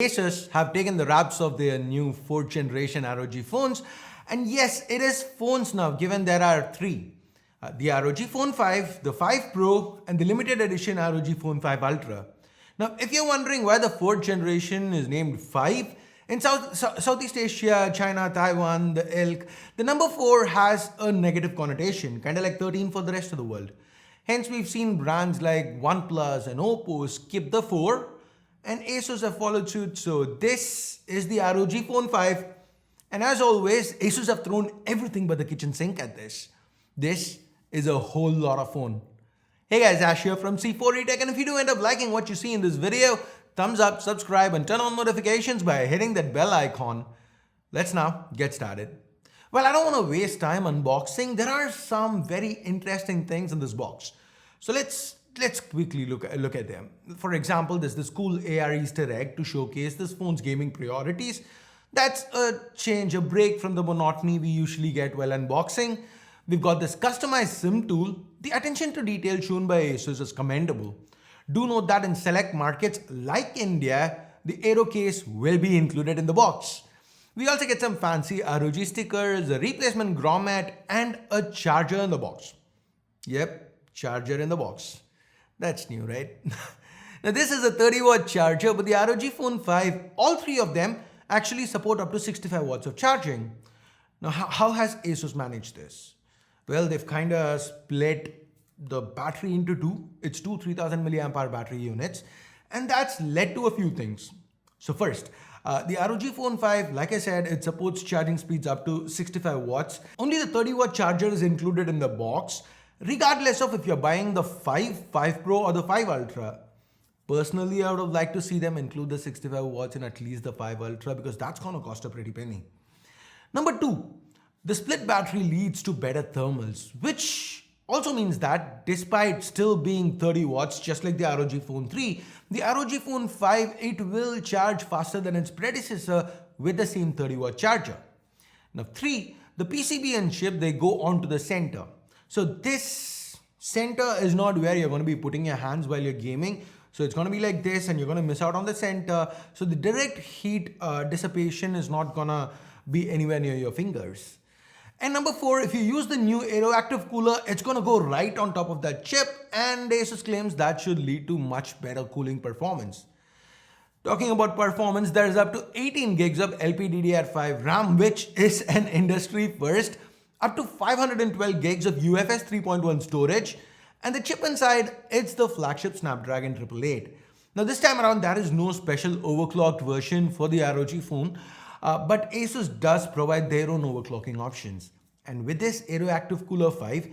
Asus have taken the wraps of their new 4th generation ROG phones. And yes, it is phones now, given there are three. The ROG Phone 5, the 5 Pro, and the limited edition ROG Phone 5 Ultra. Now, if you're wondering why the 4th generation is named 5, in Southeast Asia, China, Taiwan, the ilk, the number 4 has a negative connotation, kind of like 13 for the rest of the world. Hence, we've seen brands like OnePlus and Oppo skip the 4, and Asus have followed suit. So this is the ROG Phone 5, and as always, Asus have thrown everything but the kitchen sink at this. This is a whole lot of phone. Hey guys, Ash here from C4E Tech, and if you do end up liking what you see in this video, thumbs up, subscribe, and turn on notifications by hitting that bell icon. Let's now get started. Well, I don't want to waste time unboxing. There are some very interesting things in this box. So let's quickly look at them. For example, there's this cool AR Easter egg to showcase this phone's gaming priorities. That's a change, a break from the monotony we usually get while unboxing. We've got this customized SIM tool. The attention to detail shown by Asus is commendable. Do note that in select markets like India, the Aero case will be included in the box. We also get some fancy ROG stickers, a replacement grommet, and a charger in the box. Yep, charger in the box. That's new, right? Now this is a 30-watt charger, but the ROG Phone 5, all three of them actually support up to 65 watts of charging. Now how has Asus managed this? Well, they've kind of split the battery into two. It's two 3000 milliamp hour battery units, and that's led to a few things. So first, the ROG Phone 5, like I said, it supports charging speeds up to 65 watts. Only the 30-watt charger is included in the box, regardless of if you're buying the 5 Pro or the 5 Ultra. Personally, I would have liked to see them include the 65 watts in at least the 5 Ultra, because that's going to cost a pretty penny. Number two, the split battery leads to better thermals, which also means that despite still being 30 watts, just like the ROG Phone 3, the ROG Phone 5, it will charge faster than its predecessor with the same 30-watt charger. Now 3, the PCB and chip, they go onto the center. So this center is not where you're going to be putting your hands while you're gaming. So it's going to be like this, and you're going to miss out on the center. So the direct heat dissipation is not going to be anywhere near your fingers. And number 4, if you use the new Aero Active Cooler, it's going to go right on top of that chip, and Asus claims that should lead to much better cooling performance. Talking about performance, there is up to 18 gigs of LPDDR5 RAM, which is an industry first, up to 512 gigs of UFS 3.1 storage, and the chip inside, it's the flagship Snapdragon 888. Now this time around, there is no special overclocked version for the ROG phone, but Asus does provide their own overclocking options. And with this Aero Active Cooler 5,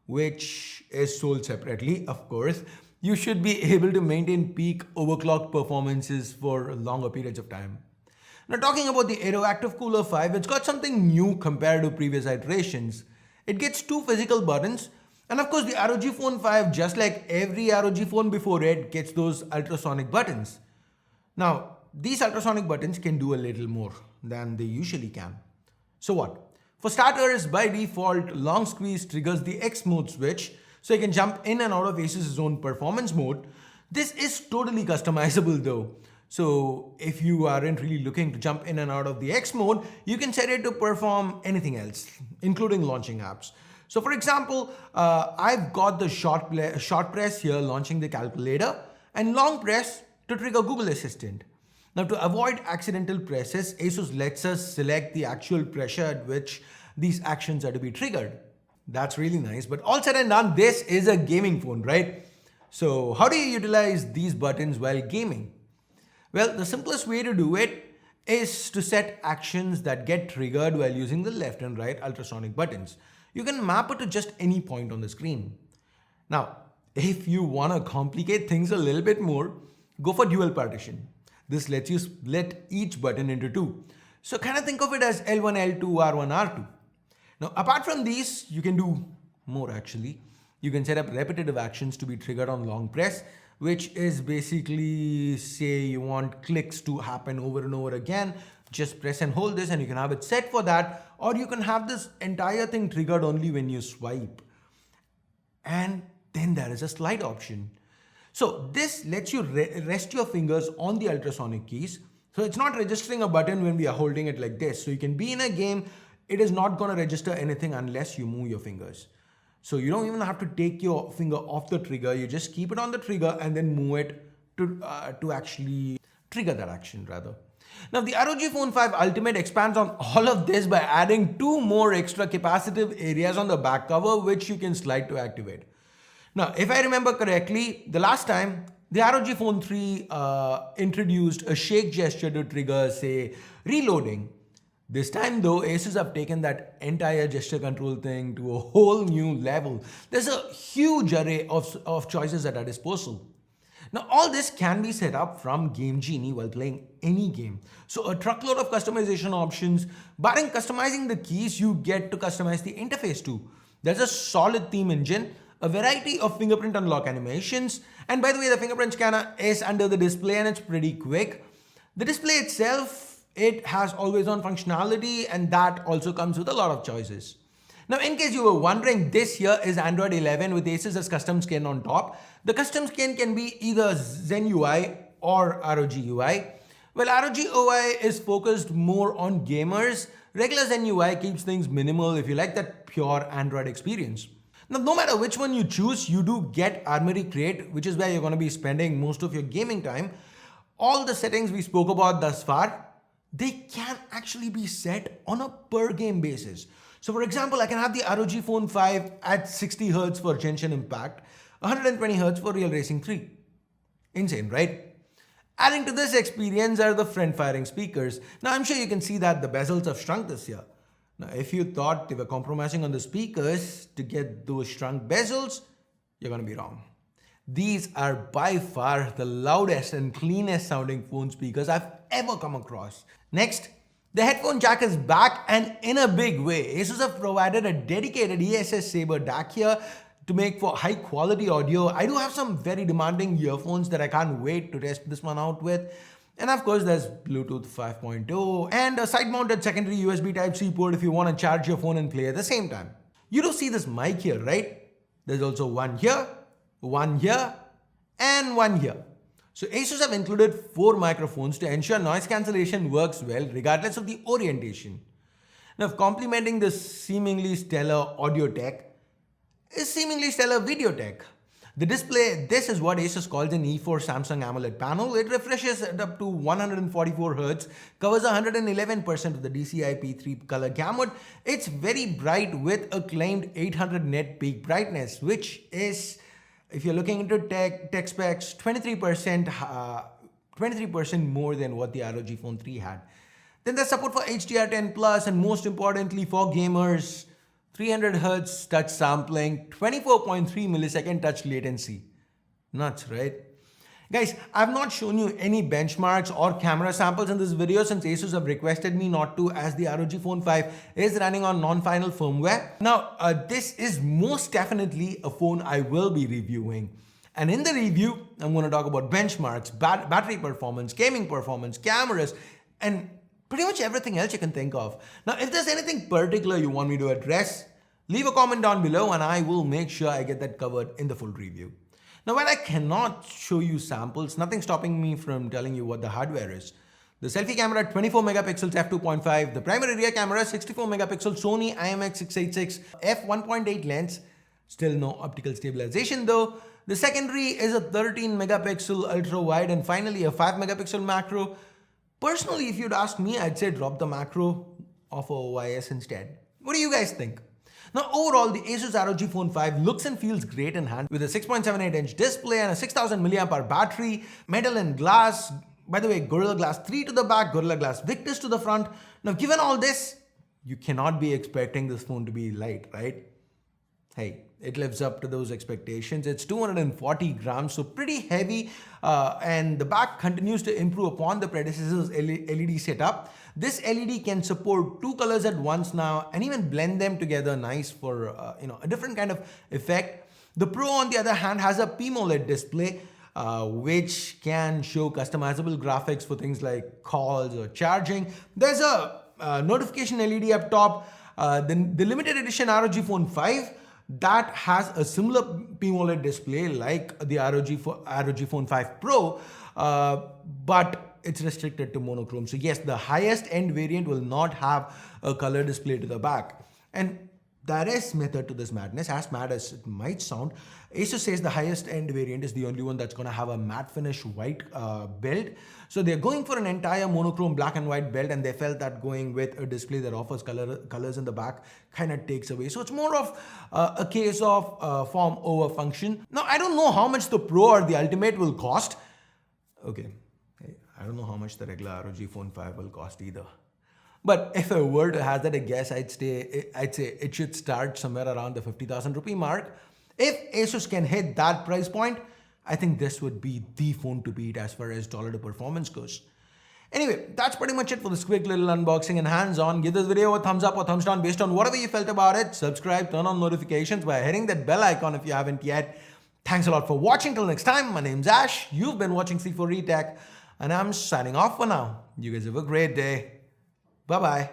which is sold separately, of course, you should be able to maintain peak overclocked performances for longer periods of time. Now talking about the Aero Active Cooler 5, it's got something new compared to previous iterations. It gets 2 physical buttons, and of course the ROG Phone 5, just like every ROG phone before it, gets those ultrasonic buttons. Now, these ultrasonic buttons can do a little more than they usually can. So what? For starters, by default, long squeeze triggers the X mode switch, so you can jump in and out of Asus's own performance mode. This is totally customizable though. So if you aren't really looking to jump in and out of the X mode, you can set it to perform anything else, including launching apps. So for example, I've got the short press here launching the calculator, and long press to trigger Google Assistant. Now to avoid accidental presses, Asus lets us select the actual pressure at which these actions are to be triggered. That's really nice, but all said and done, this is a gaming phone, right? So how do you utilize these buttons while gaming? Well, the simplest way to do it is to set actions that get triggered while using the left and right ultrasonic buttons. You can map it to just any point on the screen. Now, if you want to complicate things a little bit more, go for dual partition. This lets you split each button into 2. So kind of think of it as L1, L2, R1, R2. Now, apart from these, you can do more actually. You can set up repetitive actions to be triggered on long press, which is basically, say you want clicks to happen over and over again. Just press and hold this and you can have it set for that, or you can have this entire thing triggered only when you swipe. And then there is a slide option. So this lets you rest your fingers on the ultrasonic keys So it's not registering a button when we are holding it like this. So you can be in a game, it is not going to register anything unless you move your fingers. So you don't even have to take your finger off the trigger. You just keep it on the trigger and then move it to actually trigger that action rather. Now the ROG Phone 5 Ultimate expands on all of this by adding 2 more extra capacitive areas on the back cover which you can slide to activate. Now if I remember correctly, the last time the ROG Phone 3 introduced a shake gesture to trigger, say, reloading. This time though, Asus have taken that entire gesture control thing to a whole new level. There's a huge array of choices at our disposal. Now all this can be set up from Game Genie while playing any game. So a truckload of customization options. Barring customizing the keys, you get to customize the interface too. There's a solid theme engine, a variety of fingerprint unlock animations, and by the way, the fingerprint scanner is under the display and it's pretty quick. The display itself, it has always on functionality and that also comes with a lot of choices. Now, in case you were wondering, this here is Android 11 with Asus's custom skin on top. The custom skin can be either Zen UI or ROG UI. Well, ROG UI is focused more on gamers. Regular Zen UI keeps things minimal if you like that pure Android experience. Now, no matter which one you choose, you do get Armory Crate, which is where you're going to be spending most of your gaming time. All the settings we spoke about thus far, they can actually be set on a per game basis. So for example, I can have the ROG Phone 5 at 60 Hz for Genshin Impact, 120 Hz for Real Racing 3. Insane, right? Adding to this experience are the front-firing speakers. Now I'm sure you can see that the bezels have shrunk this year. Now if you thought they were compromising on the speakers to get those shrunk bezels, you're going to be wrong. These are by far the loudest and cleanest sounding phone speakers I've ever come across. Next, the headphone jack is back and in a big way. Asus have provided a dedicated ESS Saber DAC here to make for high quality audio. I do have some very demanding earphones that I can't wait to test this one out with. And of course there's Bluetooth 5.0 and a side mounted secondary USB Type-C port if you want to charge your phone and play at the same time. You do see this mic here, right? There's also one here, and one here. So Asus have included 4 microphones to ensure noise cancellation works well regardless of the orientation. Now, complementing this seemingly stellar audio tech is seemingly stellar video tech. The display, this is what Asus calls an E4 Samsung AMOLED panel. It refreshes at up to 144 Hz, covers 111% of the DCI-P3 color gamut. It's very bright with a claimed 800 net peak brightness, which is, if you're looking into tech specs, 23% more than what the ROG Phone 3 had. Then there's support for HDR10+, and most importantly for gamers, 300 Hz touch sampling, 24.3 millisecond touch latency. Nuts, right? Guys, I've not shown you any benchmarks or camera samples in this video since Asus have requested me not to, as the ROG Phone 5 is running on non-final firmware. Now, this is most definitely a phone I will be reviewing. And in the review, I'm going to talk about benchmarks, battery performance, gaming performance, cameras, and pretty much everything else you can think of. Now, if there's anything particular you want me to address, leave a comment down below and I will make sure I get that covered in the full review. Now, while I cannot show you samples, nothing's stopping me from telling you what the hardware is. The selfie camera 24 megapixels f2.5, the primary rear camera 64 megapixel Sony IMX686 f1.8 lens, still no optical stabilization though. The secondary is a 13 megapixel ultra wide and finally a 5 megapixel macro. Personally, if you'd ask me, I'd say drop the macro of OIS instead. What do you guys think? Now, overall, the Asus ROG Phone 5 looks and feels great in hand with a 6.78-inch display and a 6000 mAh battery, metal and glass. By the way, Gorilla Glass 3 to the back, Gorilla Glass Victus to the front. Now, given all this, you cannot be expecting this phone to be light, right? Hey, it lives up to those expectations. It's 240 grams, so pretty heavy, and the back continues to improve upon the predecessor's LED setup. This LED can support 2 colors at once now and even blend them together nice for a different kind of effect. The Pro, on the other hand, has a PMOLED display, which can show customizable graphics for things like calls or charging. There's a notification LED up top. The limited edition ROG Phone 5 that has a similar PMOLED display like the ROG Phone 5 Pro, but it's restricted to monochrome. So yes, the highest end variant will not have a color display to the back. And there is method to this madness, as mad as it might sound. Asus says the highest end variant is the only one that's going to have a matte finish white build. So they're going for an entire monochrome black and white build, and they felt that going with a display that offers colors in the back kind of takes away. So it's more of a case of form over function. Now, I don't know how much the Pro or the Ultimate will cost. Okay, I don't know how much the regular ROG Phone 5 will cost either. But if I were to hazard a guess, I'd say it should start somewhere around the 50,000 rupee mark. If Asus can hit that price point, I think this would be the phone to beat as far as dollar to performance goes. Anyway, that's pretty much it for this quick little unboxing and hands-on. Give this video a thumbs up or thumbs down based on whatever you felt about it. Subscribe, turn on notifications by hitting that bell icon if you haven't yet. Thanks a lot for watching. Till next time, my name's Ash. You've been watching C4 Retech, and I'm signing off for now. You guys have a great day. Bye-bye.